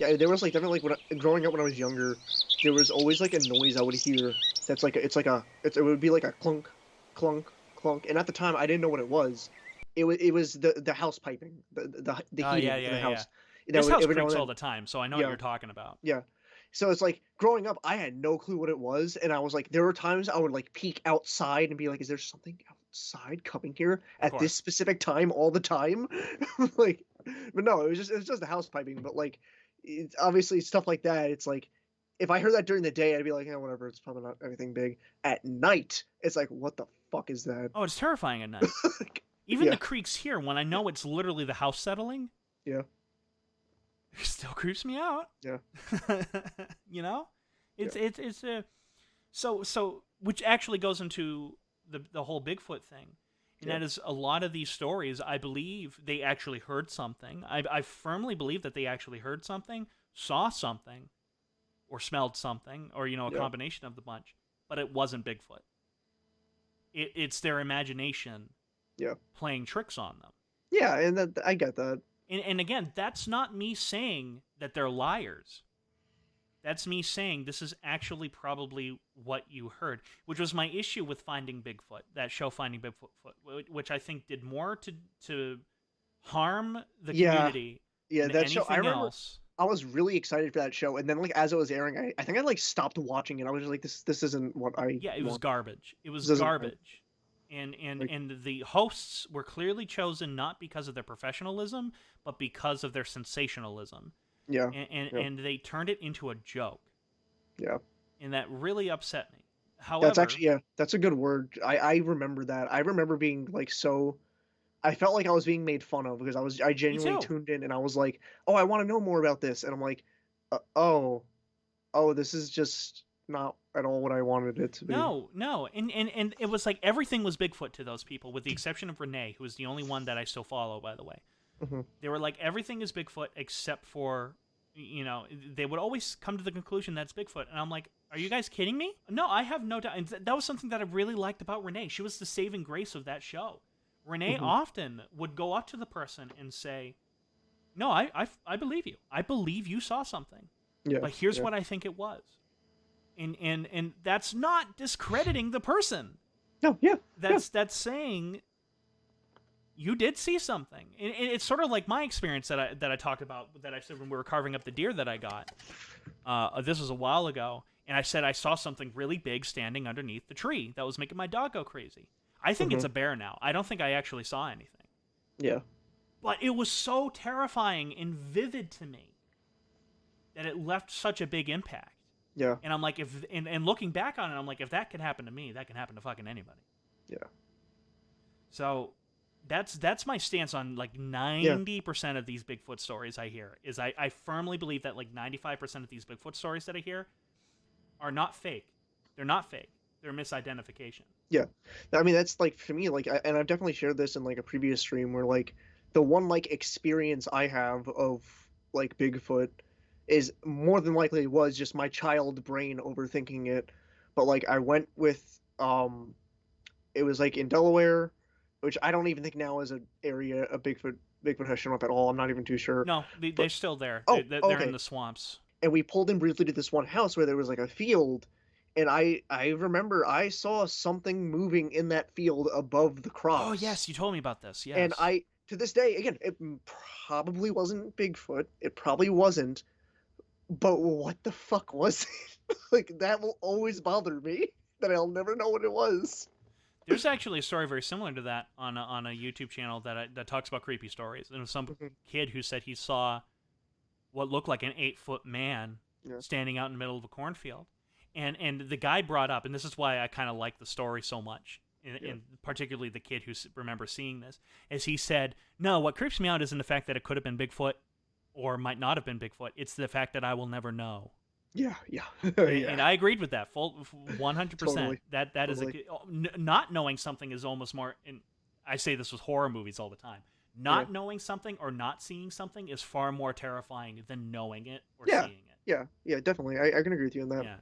Yeah, there was like definitely like growing up when I was younger, there was always like a noise I would hear that's like it would be like a clunk, clunk, clunk, and at the time I didn't know what it was. It was the house piping, the Oh, yeah, heating in yeah, the yeah. house. That This would house every now creaks and all then. the time, so I know what Yeah, you're talking about. yeah. So it's like growing up, I had no clue what it was, and I was like, there were times I would like peek outside and be like, is there something outside coming here Of at this course. specific time all the time? Like, but no, it was just the house piping. But like, it's obviously stuff like that. It's like if I heard that during the day, I'd be like, yeah, whatever. It's probably not anything big. At night, it's like, what the fuck is that? Oh, it's terrifying at night. Even the Yeah, creaks here, when I know it's literally the house settling, yeah, it still creeps me out. yeah, You know, yeah, it's a so which actually goes into the whole Bigfoot thing, and yeah, that is a lot of these stories. I believe they actually heard something. I firmly believe that they actually heard something, saw something, or smelled something, or a yeah, combination of the bunch. But it wasn't Bigfoot. It's their imagination yeah, playing tricks on them. yeah. And that I get that. And again, that's not me saying that they're liars. That's me saying this is actually probably what you heard, which was my issue with Finding Bigfoot, that show Finding Bigfoot, which I think did more to harm the Yeah, community yeah. than That show, I anything remember. else. I was really excited for that show, and then like as it was airing, I think I like stopped watching it. I was just like, this isn't what I Yeah, it was want. garbage. It was This isn't what I garbage. And like. and the hosts were clearly chosen not because of their professionalism, but because of their sensationalism. Yeah, yeah, And they turned it into a joke. yeah. And that really upset me. That's However, actually yeah. That's a good word. I remember that. I remember being like so. I felt like I was being made fun of because I me genuinely too. tuned in and I was like, oh, I want to know more about this, and I'm like, oh, this is just not at all what I wanted it to be. No, no. And it was like everything was Bigfoot to those people, with the exception of Renee, who is the only one that I still follow, by the way. Hmm. They were like, everything is Bigfoot except for, they would always come to the conclusion that's Bigfoot. And I'm like, are you guys kidding me? No, I have no doubt. And that was something that I really liked about Renee. She was the saving grace of that show. Renee Hmm. often would go up to the person and say, no, I believe you. I believe you saw something. Yeah, But here's yeah, what I think it was. And that's not discrediting the person. no, yeah, yeah, That's saying you did see something. And it's sort of like my experience that I talked about, that I said when we were carving up the deer that I got. This was a while ago, and I said I saw something really big standing underneath the tree that was making my dog go crazy. I think hmm, it's a bear now. I don't think I actually saw anything. yeah, But it was so terrifying and vivid to me that it left such a big impact. yeah, And I'm like, and looking back on it, I'm like, if that can happen to me, that can happen to fucking anybody. yeah, So that's my stance on like yeah. 90% of these Bigfoot stories I hear. Is I firmly believe that like 95% of these Bigfoot stories that I hear are not fake. They're not fake. They're misidentification. Yeah. I mean, that's like for me, like, and I've definitely shared this in like a previous stream where like the one like experience I have of like Bigfoot is more than likely was just my child brain overthinking it. But like I went with it was like in Delaware, which I don't even think now is an area a Bigfoot has shown up at all. I'm not even too sure. No, But they're still there. oh, They're in okay. the swamps. And we pulled in briefly to this one house where there was like a field, and I remember I saw something moving in that field above the Oh crops. yes, you told me about this. And Yes. I to this day, again, it probably wasn't Bigfoot. It probably wasn't. But what the fuck was it? Like that will always bother me that I'll never know what it was. There's actually a story very similar to that on a YouTube channel that talks about creepy stories. And it was some Mhm. kid who said he saw what looked like an 8-foot man Yeah. standing out in the middle of a cornfield. And the guy brought up, and this is why I kind of like the story so much, Yeah. and particularly the kid who remembers seeing this, is he said, no, what creeps me out isn't the fact that it could have been Bigfoot or might not have been Bigfoot. It's the fact that I will never know. Yeah. Yeah. And Yeah. I agreed with that full 100%. Totally. That is Totally. not knowing something is almost more. And I say this with horror movies all the time. Yeah. Not knowing something or not seeing something is far more terrifying than knowing it or Yeah. seeing it. Yeah. Yeah. Definitely. I can agree with you on that. Yeah.